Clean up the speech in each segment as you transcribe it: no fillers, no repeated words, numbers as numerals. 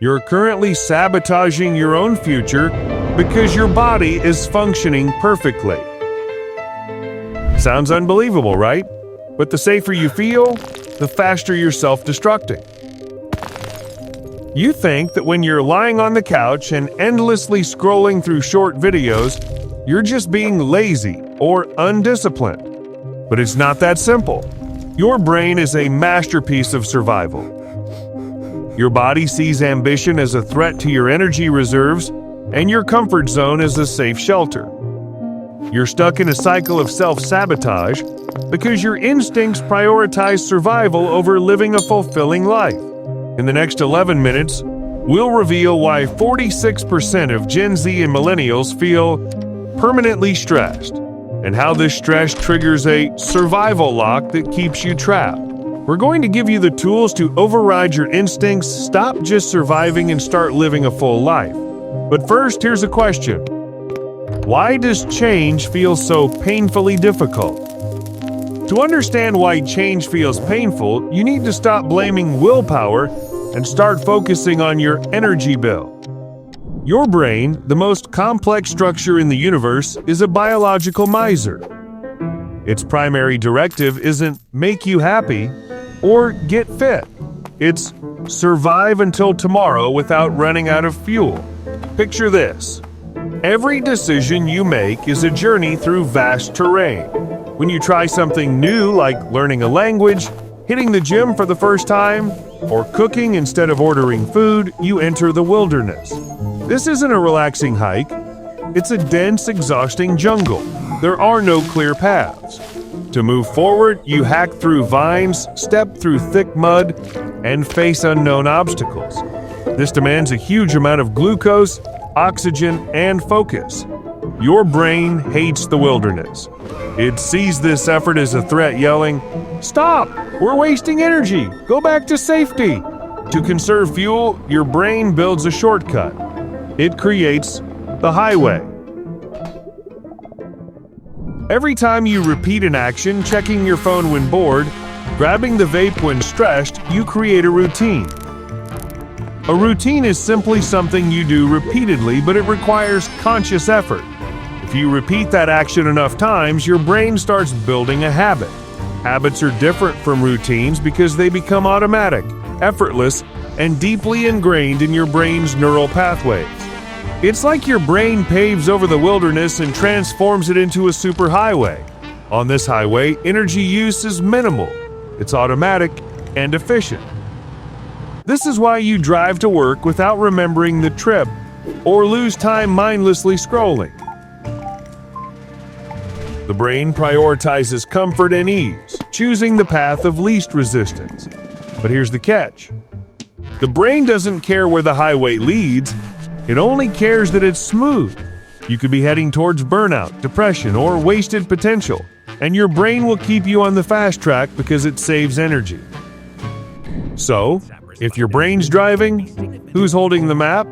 You're currently sabotaging your own future because your body is functioning perfectly. Sounds unbelievable, right? But the safer you feel, the faster you're self-destructing. You think that when you're lying on the couch and endlessly scrolling through short videos, you're just being lazy or undisciplined. But it's not that simple. Your brain is a masterpiece of survival. Your body sees ambition as a threat to your energy reserves and your comfort zone as a safe shelter. You're stuck in a cycle of self-sabotage because your instincts prioritize survival over living a fulfilling life. In the next 11 minutes, we'll reveal why 46% of Gen Z and millennials feel permanently stressed, and how this stress triggers a survival lock that keeps you trapped. We're going to give you the tools to override your instincts, stop just surviving, and start living a full life. But first, here's a question. Why does change feel so painfully difficult? To understand why change feels painful, you need to stop blaming willpower and start focusing on your energy bill. Your brain, the most complex structure in the universe, is a biological miser. Its primary directive isn't make you happy or get fit. It's survive until tomorrow without running out of fuel. Picture this. Every decision you make is a journey through vast terrain. When you try something new, like learning a language, hitting the gym for the first time, or cooking instead of ordering food, you enter the wilderness. This isn't a relaxing hike. It's a dense, exhausting jungle. There are no clear paths. To move forward, you hack through vines, step through thick mud, and face unknown obstacles. This demands a huge amount of glucose, oxygen, and focus. Your brain hates the wilderness. It sees this effort as a threat, yelling, "Stop! We're wasting energy! Go back to safety!" To conserve fuel, your brain builds a shortcut. It creates the highway. Every time you repeat an action, checking your phone when bored, grabbing the vape when stressed, you create a routine. A routine is simply something you do repeatedly, but it requires conscious effort. If you repeat that action enough times, your brain starts building a habit. Habits are different from routines because they become automatic, effortless, and deeply ingrained in your brain's neural pathways. It's like your brain paves over the wilderness and transforms it into a superhighway. On this highway, energy use is minimal. It's automatic and efficient. This is why you drive to work without remembering the trip or lose time mindlessly scrolling. The brain prioritizes comfort and ease, choosing the path of least resistance. But here's the catch. The brain doesn't care where the highway leads. It only cares that it's smooth. You could be heading towards burnout, depression, or wasted potential, and your brain will keep you on the fast track because it saves energy. So, if your brain's driving, who's holding the map?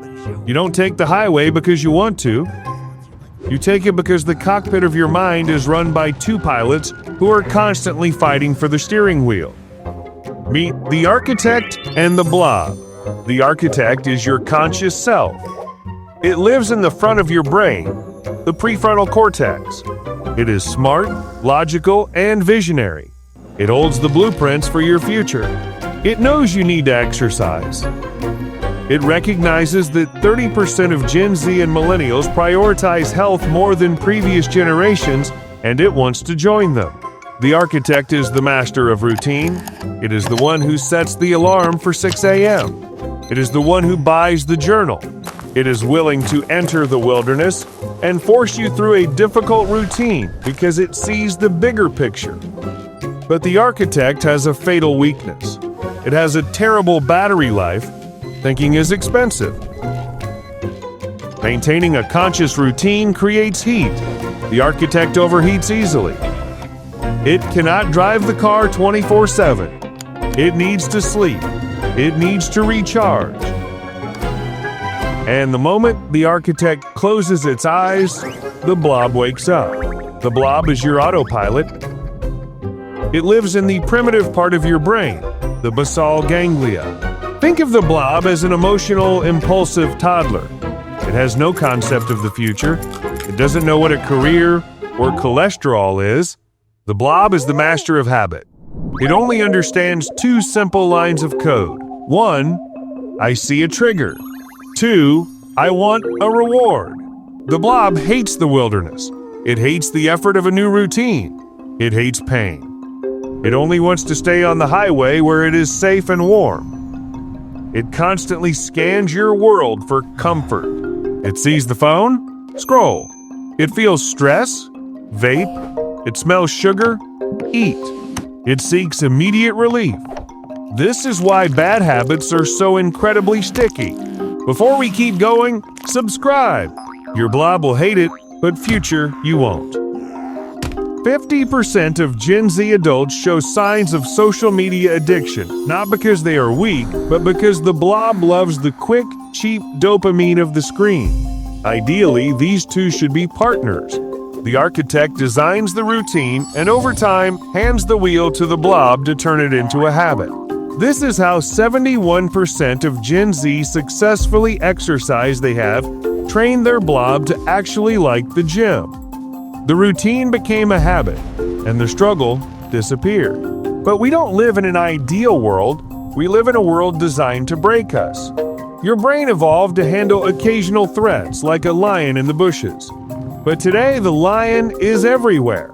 You don't take the highway because you want to. You take it because the cockpit of your mind is run by two pilots who are constantly fighting for the steering wheel. Meet the architect and the blob. The architect is your conscious self. It lives in the front of your brain, the prefrontal cortex. It is smart, logical, and visionary. It holds the blueprints for your future. It knows you need to exercise. It recognizes that 30% of Gen Z and millennials prioritize health more than previous generations, and it wants to join them. The architect is the master of routine. It is the one who sets the alarm for 6 a.m. It is the one who buys the journal. It is willing to enter the wilderness and force you through a difficult routine because it sees the bigger picture. But the architect has a fatal weakness. It has a terrible battery life. Thinking is expensive. Maintaining a conscious routine creates heat. The architect overheats easily. It cannot drive the car 24/7. It needs to sleep. It needs to recharge. And the moment the architect closes its eyes, the blob wakes up. The blob is your autopilot. It lives in the primitive part of your brain, the basal ganglia. Think of the Blob as an emotional, impulsive toddler. It has no concept of the future. It doesn't know what a career or cholesterol is. The Blob is the master of habit. It only understands two simple lines of code. 1, I see a trigger. 2, I want a reward. The Blob hates the wilderness. It hates the effort of a new routine. It hates pain. It only wants to stay on the highway where it is safe and warm. It constantly scans your world for comfort. It sees the phone? Scroll. It feels stress? Vape. It smells sugar? Eat. It seeks immediate relief. This is why bad habits are so incredibly sticky. Before we keep going, subscribe. Your Blob will hate it, but future you won't. 50% of Gen Z adults show signs of social media addiction, not because they are weak, but because the Blob loves the quick, cheap dopamine of the screen. Ideally, these two should be partners. The architect designs the routine and over time hands the wheel to the Blob to turn it into a habit. This is how 71% of Gen Z successfully exercise. They have trained their Blob to actually like the gym. The routine became a habit, and the struggle disappeared. But we don't live in an ideal world. We live in a world designed to break us. Your brain evolved to handle occasional threats like a lion in the bushes. But today, the lion is everywhere.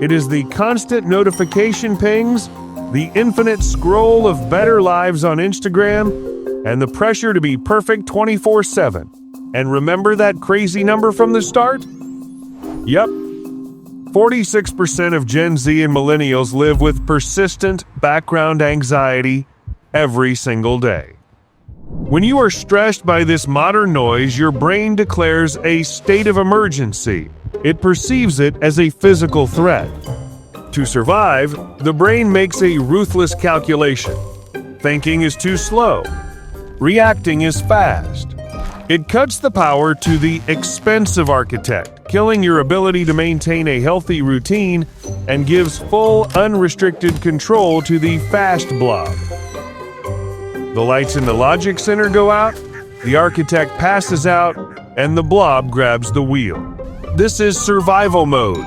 It is the constant notification pings, the infinite scroll of better lives on Instagram, and the pressure to be perfect 24/7. And remember that crazy number from the start? Yep. 46% of Gen Z and millennials live with persistent background anxiety every single day. When you are stressed by this modern noise, your brain declares a state of emergency. It perceives it as a physical threat. To survive, the brain makes a ruthless calculation. Thinking is too slow. Reacting is fast. It cuts the power to the expensive architect, killing your ability to maintain a healthy routine, and gives full, unrestricted control to the fast Blob. The lights in the logic center go out, the architect passes out, and the Blob grabs the wheel. This is survival mode.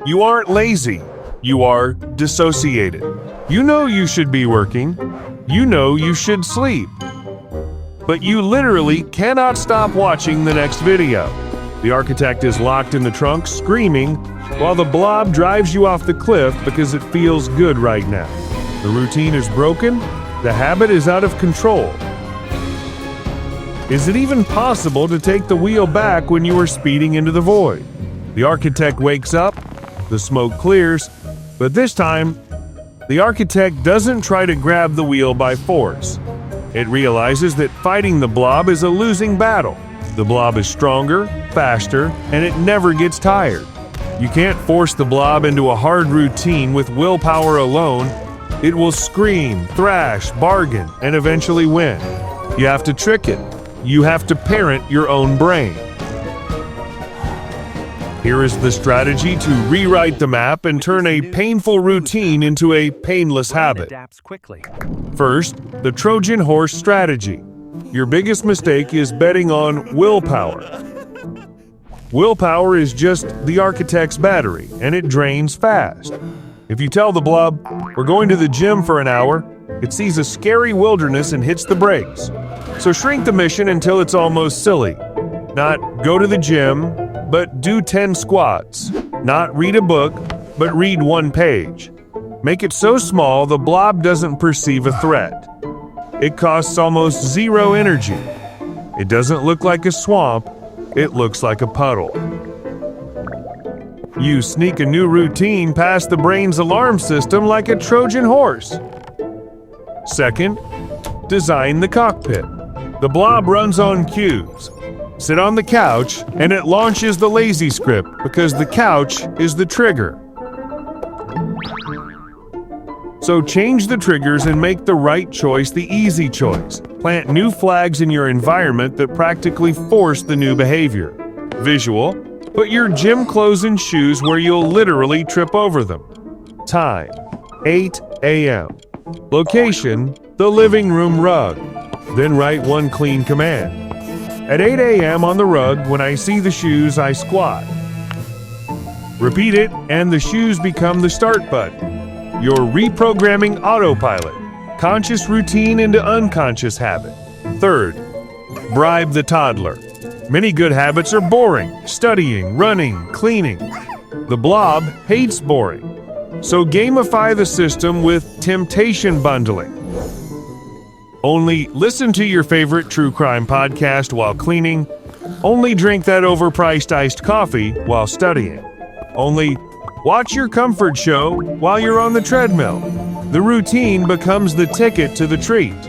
You aren't lazy, you are dissociated. You know you should be working, you know you should sleep. But you literally cannot stop watching the next video. The architect is locked in the trunk, screaming, while the Blob drives you off the cliff because it feels good right now. The routine is broken, the habit is out of control. Is it even possible to take the wheel back when you are speeding into the void? The architect wakes up, the smoke clears, but this time, the architect doesn't try to grab the wheel by force. It realizes that fighting the Blob is a losing battle. The Blob is stronger, faster, and it never gets tired. You can't force the Blob into a hard routine with willpower alone. It will scream, thrash, bargain, and eventually win. You have to trick it. You have to parent your own brain. Here is the strategy to rewrite the map and turn a painful routine into a painless habit. First, the Trojan Horse strategy. Your biggest mistake is betting on willpower. Willpower is just the architect's battery, and it drains fast. If you tell the Blob, "We're going to the gym for an hour," it sees a scary wilderness and hits the brakes. So shrink the mission until it's almost silly. Not go to the gym, but do 10 squats. Not read a book, but read 1 page. Make it so small the Blob doesn't perceive a threat. It costs almost 0 energy. It doesn't look like a swamp, it looks like a puddle. You sneak a new routine past the brain's alarm system like a Trojan horse. Second, design the cockpit. The Blob runs on cues. Sit on the couch, and it launches the lazy script because the couch is the trigger. So change the triggers and make the right choice the easy choice. Plant new flags in your environment that practically force the new behavior. Visual, put your gym clothes and shoes where you'll literally trip over them. Time, 8 a.m. Location, the living room rug. Then write one clean command. At 8 a.m. on the rug, when I see the shoes, I squat. Repeat it, and the shoes become the start button. You're reprogramming autopilot, conscious routine into unconscious habit. Third, bribe the toddler. Many good habits are boring: studying, running, cleaning. The Blob hates boring. So gamify the system with temptation bundling. Only listen to your favorite true crime podcast while cleaning. Only drink that overpriced iced coffee while studying. Only watch your comfort show while you're on the treadmill. The routine becomes the ticket to the treat.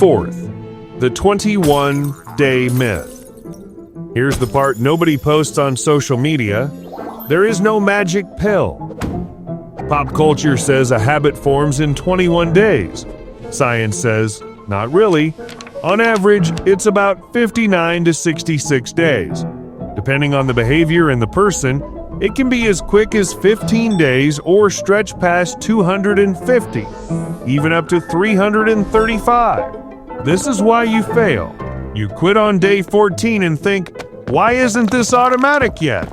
Fourth, the 21-day myth. Here's the part nobody posts on social media. There is no magic pill. Pop culture says a habit forms in 21 days. Science says, not really. On average, it's about 59 to 66 days. Depending on the behavior and the person, it can be as quick as 15 days or stretch past 250, even up to 335. This is why you fail. You quit on day 14 and think, why isn't this automatic yet?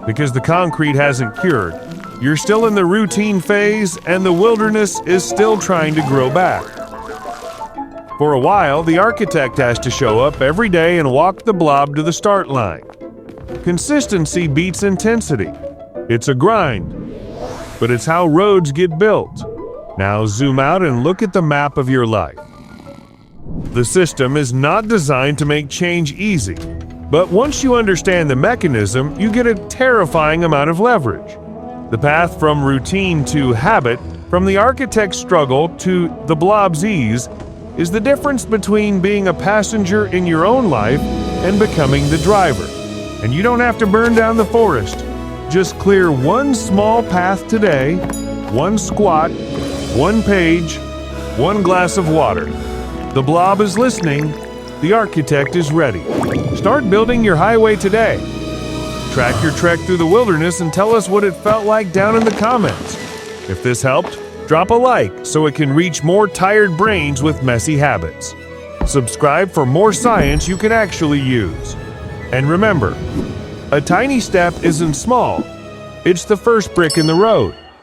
Because the concrete hasn't cured. You're still in the routine phase, and the wilderness is still trying to grow back. For a while, the architect has to show up every day and walk the blob to the start line. Consistency beats intensity. It's a grind, but it's how roads get built. Now zoom out and look at the map of your life. The system is not designed to make change easy, but once you understand the mechanism, you get a terrifying amount of leverage. The path from routine to habit, from the architect's struggle to the blob's ease, is the difference between being a passenger in your own life and becoming the driver. And you don't have to burn down the forest. Just clear one small path today, one squat, one page, one glass of water. The blob is listening. The architect is ready. Start building your highway today. Track your trek through the wilderness and tell us what it felt like down in the comments. If this helped, drop a like so it can reach more tired brains with messy habits. Subscribe for more science you can actually use. And remember, a tiny step isn't small. It's the first brick in the road.